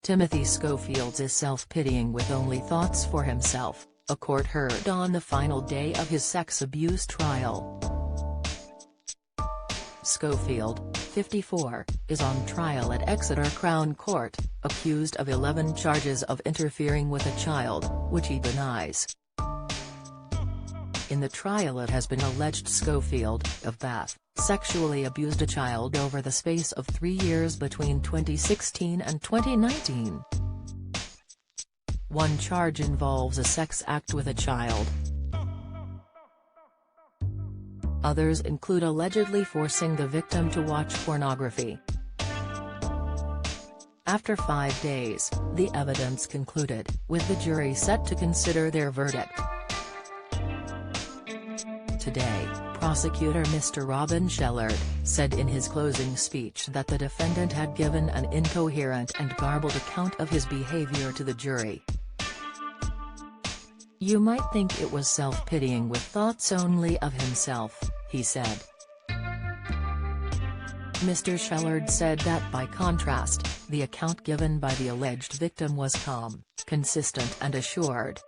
Timothy Schofield's self-pitying with only thoughts for himself, a court heard on the final day of his sex abuse trial. Schofield, 54, is on trial at Exeter Crown Court, accused of 11 charges of interfering with a child, which he denies. In the trial, it has been alleged Schofield, of Bath, sexually abused a child over the space of 3 years between 2016 and 2019. One charge involves a sex act with a child. Others include allegedly forcing the victim to watch pornography. After 5 days, the evidence concluded, with the jury set to consider their verdict. Today, prosecutor Mr. Robin Shellard said in his closing speech that the defendant had given an incoherent and garbled account of his behavior to the jury. "You might think it was self-pitying with thoughts only of himself," he said. Mr. Shellard said that by contrast, the account given by the alleged victim was calm, consistent and assured.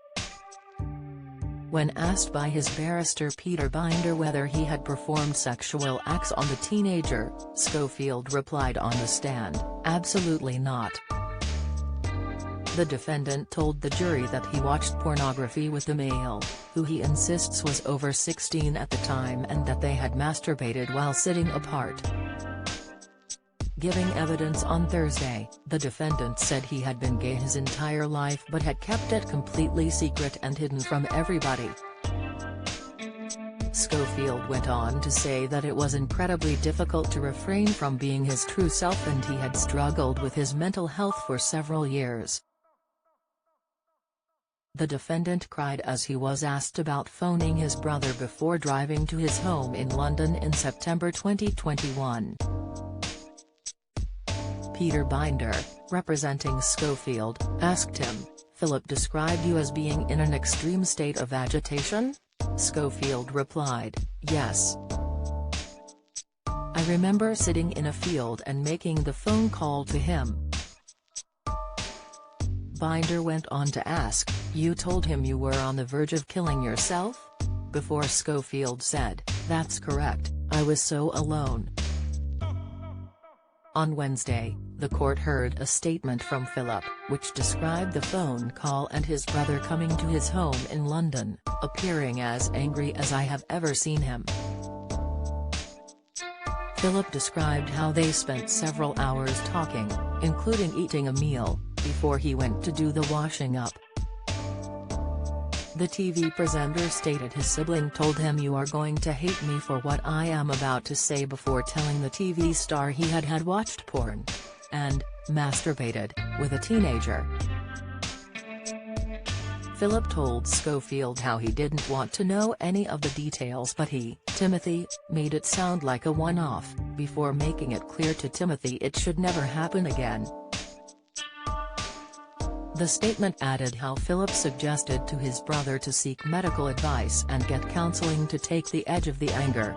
When asked by his barrister Peter Binder whether he had performed sexual acts on the teenager, Schofield replied on the stand, "Absolutely not." The defendant told the jury that he watched pornography with the male, who he insists was over 16 at the time, and that they had masturbated while sitting apart. Giving evidence on Thursday, the defendant said he had been gay his entire life but had kept it completely secret and hidden from everybody. Schofield went on to say that it was incredibly difficult to refrain from being his true self and he had struggled with his mental health for several years. The defendant cried as he was asked about phoning his brother before driving to his home in London in September 2021. Peter Binder, representing Schofield, asked him, "Phillip described you as being in an extreme state of agitation?" Schofield replied, "Yes. I remember sitting in a field and making the phone call to him." Binder went on to ask, "You told him you were on the verge of killing yourself?" Before Schofield said, "That's correct, I was so alone." On Wednesday, the court heard a statement from Phillip, which described the phone call and his brother coming to his home in London, appearing as angry as I have ever seen him. Phillip described how they spent several hours talking, including eating a meal, before he went to do the washing up. The TV presenter stated his sibling told him, "You are going to hate me for what I am about to say," before telling the TV star he had watched porn and masturbated with a teenager. Phillip told Schofield how he didn't want to know any of the details, but he, Timothy, made it sound like a one-off, before making it clear to Timothy it should never happen again. The statement added how Phillip suggested to his brother to seek medical advice and get counseling to take the edge of the anger.